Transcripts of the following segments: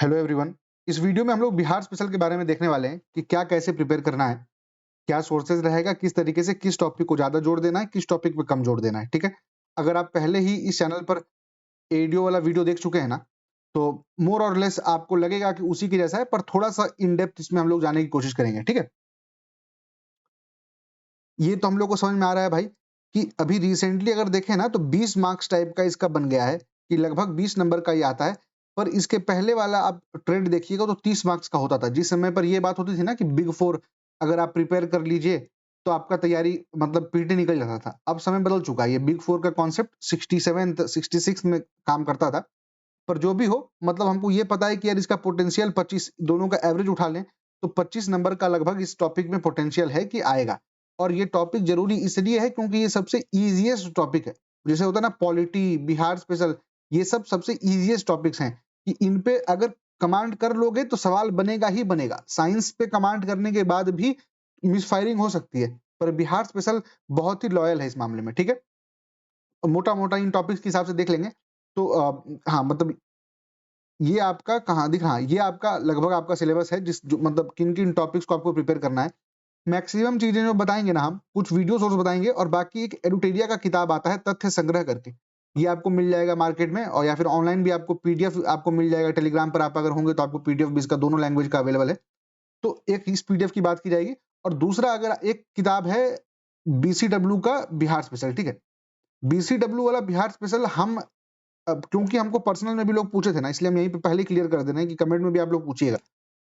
Hello everyone. इस video में हम लोग बिहार स्पेशल के बारे में देखने वाले हैं कि क्या कैसे प्रिपेयर करना है, क्या सोर्सेज रहेगा, किस तरीके से किस टॉपिक को ज़्यादा जोर देना है, किस टॉपिक पे कम जोर देना है, ठीक है? अगर आप पहले ही इस चैनल पर एडीओ वाला वीडियो देख चुके हैं ना, तो मोर और लेस आपको लगेगा कि उसी के जैसा है, पर थोड़ा-सा इन डेप्थ इसमें हम लोग जाने की कोशिश करेंगे, ठीक है? ये तो हम लोग को समझ में आ रहा है भाई कि अभी रिसेंटली अगर देखें ना तो 20 मार्क्स टाइप का इसका बन गया है कि लगभग 20 नंबर का ये आता है। पर इसके पहले वाला आप ट्रेंड देखिएगा तो 30 मार्क्स का होता था। जिस समय पर ये बात होती थी ना कि बिग 4 अगर आप प्रिपेयर कर लीजिए तो आपका तैयारी मतलब पीटी निकल जाता था। अब समय बदल चुका है। ये बिग 4 का कॉन्सेप्ट 67th 66 में काम करता था। पर जो भी हो मतलब हमको ये पता है कि यार इसका पोटेंशियल 25 दोनों का एवरेज उठा लें तो 25 नंबर का लगभग इस टॉपिक में पोटेंशियल है कि आएगा। और ये टॉपिक जरूरी इसलिए है क्योंकि ये सबसे ईजीएस्ट टॉपिक है। जैसे होता है ना पॉलिटी, बिहार स्पेशल, ये सब सबसे ईजीएस्ट टॉपिक्स हैं कि इन पे अगर कमांड कर लोगे तो सवाल बनेगा ही बनेगा। साइंस पे कमांड करने के बाद भी मिसफायरिंग हो सकती है, पर बिहार स्पेशल बहुत ही लॉयल है इस मामले में, ठीक है? मोटा-मोटा इन टॉपिक्स के हिसाब से देख लेंगे तो हाँ, मतलब ये आपका कहाँ दिख हाँ, ये आपका लगभग आपका सिलेबस है जिस जो मतलब किन-किन टॉपिक्स को आपको प्रिपेयर करना है। मैक्सिमम चीज़ें जो बताएँगे ना हम, कुछ वीडियो सोर्स बताएँगे और बाकी एक एडुटेरिया का किताब आता है तथ्य संग्रह करके। ये आपको मिल जाएगा मार्केट में और या फिर ऑनलाइन भी आपको पीडीएफ आपको मिल जाएगा। टेलीग्राम पर आप अगर होंगे तो आपको पीडीएफ भी इसका दोनों लैंग्वेज का अवेलेबल है। तो एक इस पीडीएफ की बात की जाएगी और दूसरा अगर एक किताब है बीसीडब्ल्यू का बिहार स्पेशल, ठीक है? बीसीडब्ल्यू वाला बिहार स्पेशल हम अब क्योंकि हमको पर्सनल में भी लोग पूछे थे ना, इसलिए हम यहीं पे पहले क्लियर कर दे रहे हैं कि कमेंट में भी आप लोग पूछिएगा।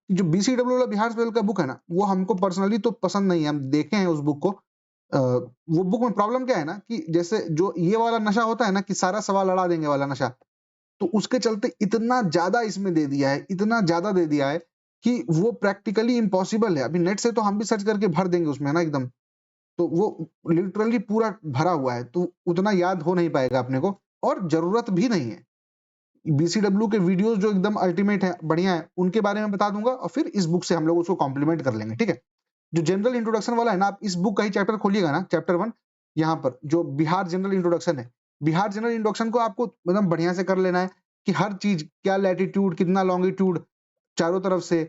जो बीसीडब्ल्यू वाला बिहार स्पेशल का बुक है ना, वो हमको पर्सनली तो पसंद नहीं है, हम देखे हैं उस बुक को। वो बुक में प्रॉब्लम क्या है ना कि जैसे जो ये वाला नशा होता है ना कि सारा सवाल अड़ा देंगे वाला नशा, तो उसके चलते इतना ज़्यादा इसमें दे दिया है, इतना ज़्यादा दे दिया है कि वो प्रैक्टिकली इम्पॉसिबल है। अभी नेट से तो हम भी सर्च करके भर देंगे उसमें ना एकदम, तो वो लिटरली पूरा भरा हुआ है, तो उतना याद हो नहीं पाएगा अपने को और ज़रूरत भी नहीं है। बीसीडब्ल्यू के वीडियोस जो एकदम अल्टीमेट है, बढ़िया है, उनके बारे में बता दूँगा और फिर इस बुक से हम लोग उसको कॉम्प्लीमेंट कर लेंगे, ठीक है? जो जनरल इंट्रोडक्शन वाला है ना, आप इस बुक का ही चैप्टर खोलिएगा ना, चैप्टर 1 यहाँ पर जो बिहार जनरल इंट्रोडक्शन है, बिहार जनरल इंट्रोडक्शन को आपको एकदम बढ़िया से कर लेना है कि हर चीज़, क्या लैटीट्यूड, कितना लॉन्गिट्यूड, चारों तरफ से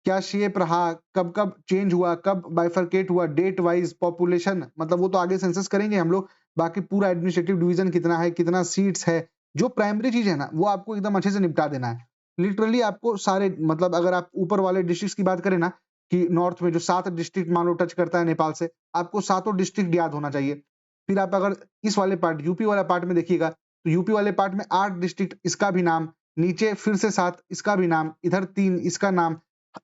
क्या शेप रहा, कब-कब चेंज हुआ, कब बाइफरकेट हुआ, डेट वाइज़, पॉपुलेशन मतलब वो तो आगे सेंसस करेंगे हम लोग, बाकी पूरा एडमिनिस्ट्रेटिव डिवीज़न कितना है, कितना सीट्स है, जो प्राइमरी चीज़ है ना, वो आपको एकदम अच्छे से निपटा देना है। लिटरली आपको सारे मतलब अगर आप ऊपर वाले डिस्ट्रिक्ट्स की बात करें ना, कि नॉर्थ में जो 7 डिस्ट्रिक्ट मान लो टच करता है नेपाल से, आपको सातों डिस्ट्रिक्ट याद होना चाहिए। फिर आप अगर इस वाले पार्ट यूपी वाला पार्ट में देखिएगा, तो यूपी वाले पार्ट में 8 डिस्ट्रिक्ट इसका भी नाम, नीचे फिर से 7 इसका भी नाम, इधर 3 इसका नाम,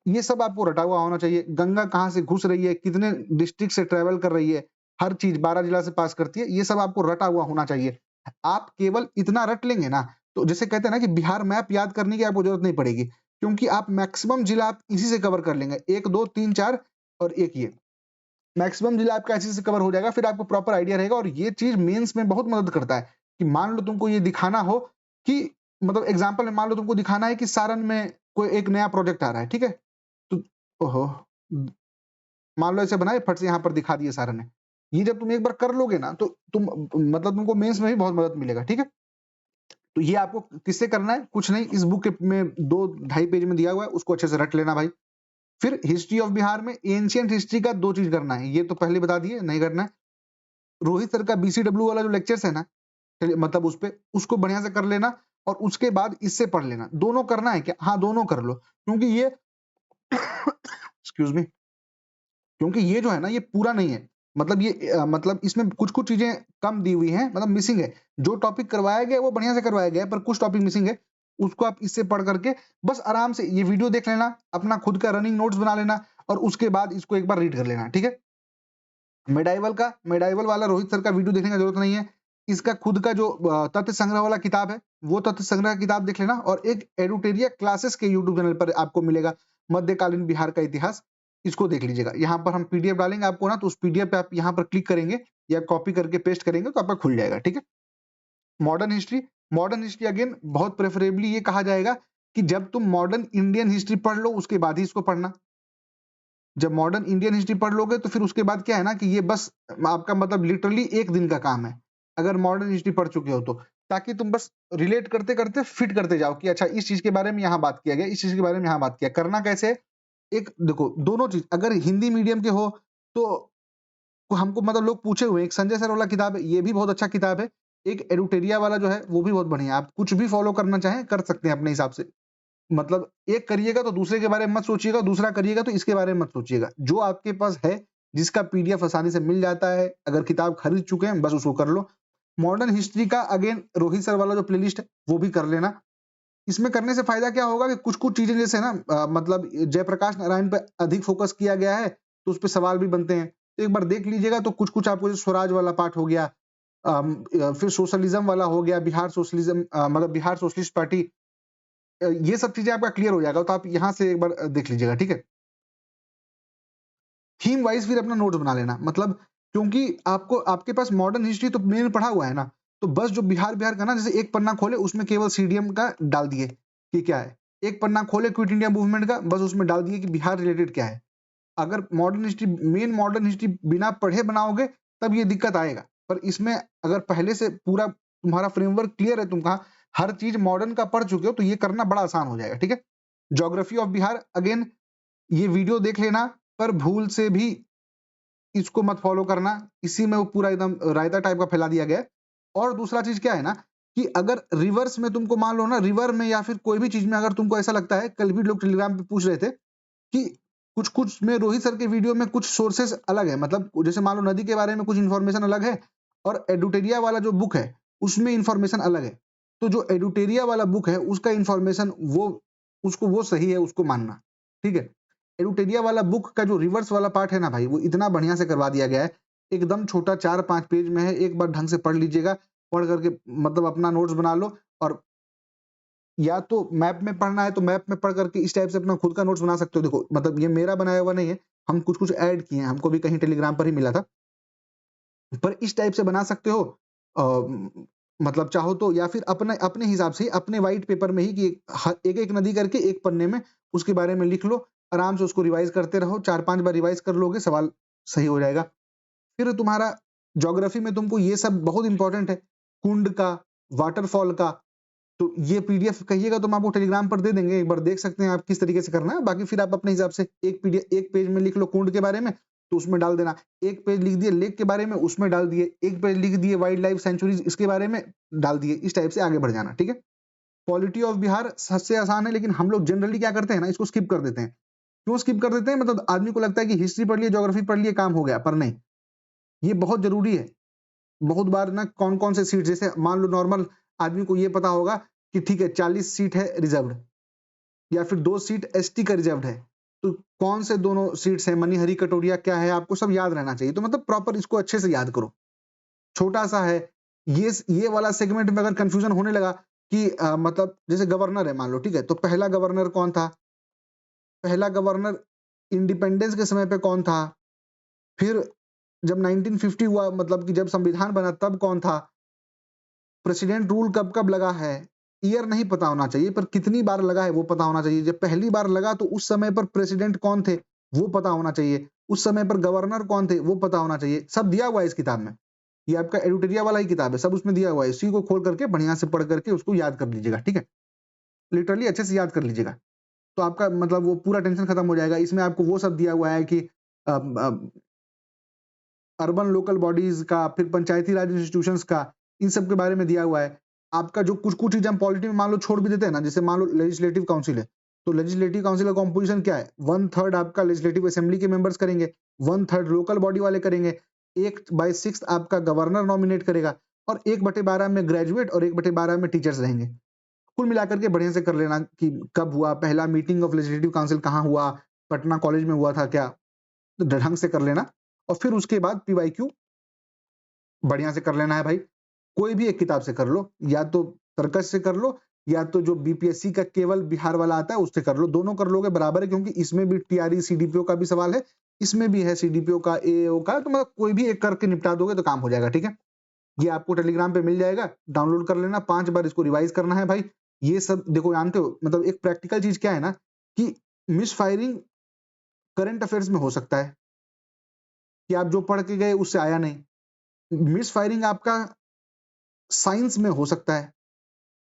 ये सब आपको रटा हुआ होना चाहिए। गंगा कहाँ से घुस रही है, कितने डिस्ट्रिक्ट से ट्रैवल कर रही है, हर चीज़ 12 जिला से पास करती है, ये सब आपको रटा हुआ होना चाहिए। आप केवल इतना रट लेंगे ना, तो जैसे कहते हैं ना कि बिहार मैप याद करने की आपको ज़रूरत नहीं पड़ेगी, क्योंकि आप मैक्सिमम जिला आप इसी से कवर कर लेंगे। 1, 2, 3, 4 और 1 ये। मैक्सिमम जिला आपका इसी से कवर हो जाएगा, फिर आपको प्रॉपर आइडिया रहेगा और ये चीज़ मेंस में बहुत मदद करता है, कि मान लो तुमको ये दिखाना हो कि मतलब एग्ज़ाम्पल में मान लो तुमको दिखाना है कि सारण में कोई एक नया प्रोजेक्ट आ रहा है, ठीक है? तो ओहो! मान लो ऐसे बनाए फट से यहाँ पर दिखा दिए सारे ने। ये जब तुम एक बार कर लोगे ना तो तुम मतलब तुमको मेंस में भी बहुत मदद मिलेगा, ठीक है? तो ये आपको किससे करना है? कुछ नहीं, इस बुक के में 2 ढाई पेज में दिया हुआ है, उसको अच्छे से रट लेना भाई। फिर हिस्ट्री ऑफ बिहार में एंशिएंट हिस्ट्री का 2 चीज़ करना है, ये तो पहले बता दिए, नहीं करना है। रोहित सर का बीसीडब्ल्यू वाला जो लेक्चर्स है ना, चलिए मतलब उसपे उसको बढ़िया से कर लेना और उसके बाद इससे पढ़ लेना। दोनों करना है क्या? हाँ, दोनों कर लो, क्योंकि ये एक्सक्यूज़ मी, क्योंकि ये जो है ना ये पूरा नहीं है। मतलब ये मतलब इसमें कुछ-कुछ चीज़ें कम दी हुई हैं, मतलब मिसिंग है। जो टॉपिक करवाया गया है वो बढ़िया से करवाया गया है, पर कुछ टॉपिक मिसिंग है। उसको आप इससे पढ़ करके बस आराम से ये वीडियो देख लेना, अपना खुद का रनिंग नोट्स बना लेना और उसके बाद इसको एक बार रीड कर लेना, ठीक है? मेडाइवल वाला रोहित सर का वीडियो देखने की ज़रूरत नहीं है। इसका खुद का जो तथ्य संग्रह वाला किताब है, वो तथ्य संग्रह की किताब देख लेना और एक एडुटेरिया क्लासेस के यूट्यूब चैनल पर आपको मिलेगा, मध्यकालीन बिहार का इतिहास, इसको देख लीजिएगा। यहाँ पर हम पीडीएफ डालेंगे आपको ना, तो उस पीडीएफ पे आप यहाँ पर क्लिक करेंगे या कॉपी करके पेस्ट करेंगे तो आपका खुल जाएगा, ठीक है? मॉडर्न हिस्ट्री अगेन बहुत प्रेफरेबली ये कहा जाएगा कि जब तुम मॉडर्न इंडियन हिस्ट्री पढ़ लो, उसके बाद ही इसको पढ़ना। जब मॉडर्न इंडियन हिस्ट्री पढ़ लोगे तो फिर उसके बाद क्या है ना कि ये बस आपका मतलब लिटरली 1 दिन का काम है, अगर मॉडर्न हिस्ट्री पढ़ चुके हो तो। ताकि तुम बस रिलेट करते करते फिट करते जाओ कि अच्छा इस चीज के बारे में यहाँ बात किया गया, इस चीज के बारे में यहाँ बात किया। करना कैसे है, एक देखो दोनों चीज, अगर हिंदी मीडियम के हो तो हमको मतलब लोग पूछे हुए हैं, एक संजय सर वाला किताब है, ये भी बहुत अच्छा किताब है। एक एडुटेरिया वाला जो है वो भी बहुत बढ़िया है। आप कुछ भी फॉलो करना चाहें कर सकते हैं अपने हिसाब से। मतलब एक करिएगा तो दूसरे के बारे में मत सोचिएगा, दूसरा करिएगा तो इसके बारे में मत सोचिएगा। जो आपके पास है, जिसका पीडीएफ आसानी से मिल जाता है, अगर किताब खरीद चुके हैं बस उसको कर लो। मॉडर्न हिस्ट्री का अगेन रोहित सर वाला जो प्लेलिस्ट है वो भी कर लेना। इसमें करने से फायदा क्या होगा कि कुछ-कुछ चीजें जैसे ना मतलब जयप्रकाश नारायण पे अधिक फोकस किया गया है, तो उसपे सवाल भी बनते हैं। तो एक बार देख लीजिएगा तो कुछ-कुछ आपको जो स्वराज वाला पार्ट हो गया, फिर सोशलिज्म वाला हो गया, बिहार सोशलिज्म मतलब बिहार सोशलिस्ट पार्टी, ये सब चीजें आपका क्लियर हो जाएगा। तो आप यहाँ से एक बार देख लीजिएगा, ठीक है? थीम वाइज फिर अपना नोट्स बना लेना, मतलब क्योंकि आपको आपके पास मॉडर्न हिस्ट्री तो मेन पढ़ा हुआ है ना, तो बस जो बिहार बिहार का ना, जैसे एक पन्ना खोले उसमें केवल सीडीएम का डाल दिए कि क्या है, एक पन्ना खोले क्विट इंडिया मूवमेंट का, बस उसमें डाल दिए कि बिहार रिलेटेड क्या है। अगर modern history, main modern history बिना पढ़े बनाओगे तब ये दिक्कत आएगा। पर इसमें अगर पहले से पूरा तुम्हारा फ्रेमवर्क क्लियर है, तुम कहा हर चीज मॉडर्न का पढ़ चुके हो, तो ये करना बड़ा आसान हो जाएगा, ठीक है? ज्योग्राफी ऑफ बिहार, अगेन ये वीडियो देख लेना, पर भूल से भी इसको मत फॉलो करना, इसी में वो पूरा एकदम रायता टाइप का फैला दिया गया है। और दूसरा चीज क्या है ना, कि अगर रिवर्स में तुमको मान लो ना, रिवर में या फिर कोई भी चीज में अगर तुमको ऐसा लगता है, कल भी लोग टेलीग्राम पे पूछ रहे थे कि कुछ-कुछ में रोहित सर के वीडियो में कुछ सोर्सेस अलग है, मतलब जैसे मान लो नदी के बारे में कुछ इन्फॉर्मेशन अलग है और एडुटेरिया वाला जो बुक है उसमें इन्फॉर्मेशन अलग है। तो जो एडुटेरिया वाला बुक है उसका इन्फॉर्मेशन वो उसको वो सही है, उसको मानना, ठीक है? एडुटेरिया वाला बुक का जो रिवर्स वाला पार्ट है ना भाई, वो इतना बढ़िया से करवा दिया गया है, एकदम छोटा 4-5 पेज में है, एक बार ढंग से पढ़ लीजिएगा, पढ़ करके मतलब अपना नोट्स बना लो। और या तो मैप में पढ़ना है तो मैप में पढ़ करके इस टाइप से अपना खुद का नोट्स बना सकते हो। देखो मतलब ये मेरा बनाया हुआ नहीं है, हम कुछ-कुछ ऐड किए हैं, हमको भी कहीं टेलीग्राम पर ही मिला था। पर इस टाइप से बना सकते हो। मतलब चाहो तो, या फिर अपने अपने हिसाब से अपने व्हाइट पेपर में ही कि एक-एक नदी करके एक पन्ने में उसके बारे में लिख लो, आराम से उसको रिवाइज़ करते रहो, 4-5 बार रिवाइज़ कर लोगे, सवाल सही हो जाएगा। फिर तुम्हारा ज्योग्राफी में तुमको ये सब बहुत इम्पोर्टेंट है, कुंड का, वाटरफॉल का, तो ये पीडीएफ कहिएगा तो हम आपको टेलीग्राम पर दे देंगे, एक बार देख सकते हैं आप किस तरीके से करना है। बाकी फिर आप अपने हिसाब से एक पेज में लिख लो कुंड के बारे में, तो उसमें डाल देना। एक पेज लिख दिए लेक के बारे में, उसमें डाल दिए। एक पेज लिख दिए वाइल्ड लाइफ सेंचुरीज इसके बारे में, डाल दिए। इस टाइप से आगे बढ़ जाना, ठीक है? पॉलिटी ऑफ बिहार सबसे आसान है, लेकिन हम लोग जनरली क्या करते हैं ना, इसको स्किप कर देते हैं। क्यों स्किप कर देते हैं? मतलब आदमी को लगता है कि हिस्ट्री पढ़ लिए, ज्योग्राफी पढ़ लिए, काम हो गया, पर नहीं, ये बहुत जरूरी है। बहुत बार ना कौन-कौन से सीट, जैसे मान लो नॉर्मल आदमी को ये पता होगा कि ठीक है 40 सीट है रिजर्व्ड, या फिर 2 सीट एसटी का रिजर्व्ड है। तो कौन से दोनों सीट्स हैं, मनीहरी, कटोरिया क्या है, आपको सब याद रहना चाहिए। तो मतलब प्रॉपर इसको अच्छे से याद करो। छोटा-सा है, ये वाला सेगमेंट में अगर कन्फ्यूजन होने लगा कि मतलब जैसे गवर्नर है मान लो, ठीक है? तो पहला गवर्नर कौन था? पहला गवर्नर इंडिपेंडेंस के समय पे कौन था? फिर जब 1950 हुआ, मतलब कि जब संविधान बना तब कौन था? प्रेसिडेंट रूल कब-कब लगा है? ईयर नहीं पता होना चाहिए, पर कितनी बार लगा है वो पता होना चाहिए। जब पहली बार लगा तो उस समय पर प्रेसिडेंट कौन थे, वो पता होना चाहिए। उस समय पर गवर्नर कौन थे, वो पता होना चाहिए। सब दिया हुआ है इस किताब में। ये आपका एडुटेरिया वाला ही किताब है, सब उसमें दिया हुआ है। इसी को खोल करके बढ़िया से पढ़ करके उसको याद कर लीजिएगा, ठीक है? लिटरली अच्छे से याद कर लीजिएगा। तो आपका मतलब वो पूरा टेंशन खत्म हो जाएगा। इसमें आपको वो सब दिया हुआ है कि अ, अ अर्बन लोकल बॉडीज का, फिर पंचायती राज इंस्टीट्यूशंस का, इन सब के बारे में दिया हुआ है। आपका जो कुछ-कुछ चीज़ हम पॉलिटी में मान लो छोड़ भी देते हैं ना, जैसे मान लो लेजिस्लेटिव काउंसिल है, तो लेजिस्लेटिव काउंसिल का कंपोजिशन क्या है? 1/3 आपका लेजिस्लेटिव असेंबली के मेंबर्स करेंगे, 1/3 लोकल बॉडी वाले करेंगे, 1/6 आपका गवर्नर नॉमिनेट करेगा और 1/12 में ग्रेजुएट और 1/12 में टीचर्स रहेंगे। कुल मिलाकर के बढ़िया से कर लेना कि कब हुआ, पहला मीटिंग ऑफ लेजिस्लेटिव काउंसिल कहाँ हुआ, पटना कॉलेज में हुआ था क्या? तो ढंग से कर लेना और फिर उसके बाद पीवाईक्यू बढ़िया से कर लेना है भाई। कोई भी एक किताब से कर लो, या तो तर्कश से कर लो, या तो जो बीपीएससी का केवल बिहार वाला आता है उससे कर लो। दोनों कर लोगे बराबर है, क्योंकि इसमें भी टीआरई सीडीपीओ का भी सवाल है, इसमें भी है सीडीपीओ का, एएओ का, तो मतलब कोई भी एक करके निपटा दोगे तो काम हो जाएगा, ठीक है? ये आपको टेलीग्राम पे मिल जाएगा, डाउनलोड कर लेना, 5 बार इसको रिवाइज करना है भाई। ये सब देखो, जानते हो मतलब एक प्रैक्टिकल चीज़ क्या है ना, कि मिसफायरिंग करंट अफेयर्स में हो सकता है, कि आप जो पढ़ के गए उससे आया नहीं। मिसफायरिंग आपका साइंस में हो सकता है।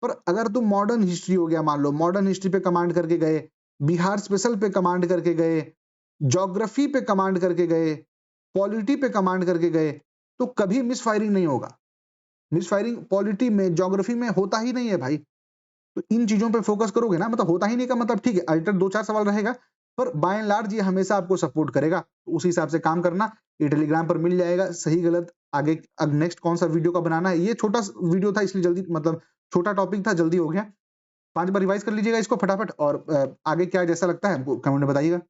पर अगर तुम मॉडर्न हिस्ट्री हो गया, मान लो मॉडर्न हिस्ट्री पे कमांड करके गए, बिहार स्पेशल पे कमांड करके गए, ज्योग्राफी पे कमांड करके गए, पॉलिटी पे कमांड करके गए, तो कभी मिस फायरिंग नहीं होगा। मिस फायरिंग पॉलिटी में, ज्योग्राफी में होता ही नहीं है भाई। तो इन चीजों पे फोकस करोगे ना, मतलब होता ही नहीं का मतलब ठीक है, अल्टर 2-4 सवाल रहेगा, पर बाय एंड लार्ज ये हमेशा आपको सपोर्ट करेगा। उस हिसाब से काम करना, ये टेलीग्राम पर मिल जाएगा, सही गलत आगे अब नेक्स्ट कौन सा वीडियो का बनाना है। ये छोटा वीडियो था इसलिए जल्दी, मतलब छोटा टॉपिक था, जल्दी हो गया। 5 बार रिवाइज कर लीजिएगा इसको फटाफट, और आगे क्या जैसा लगता है हमको कमेंट में बताइएगा।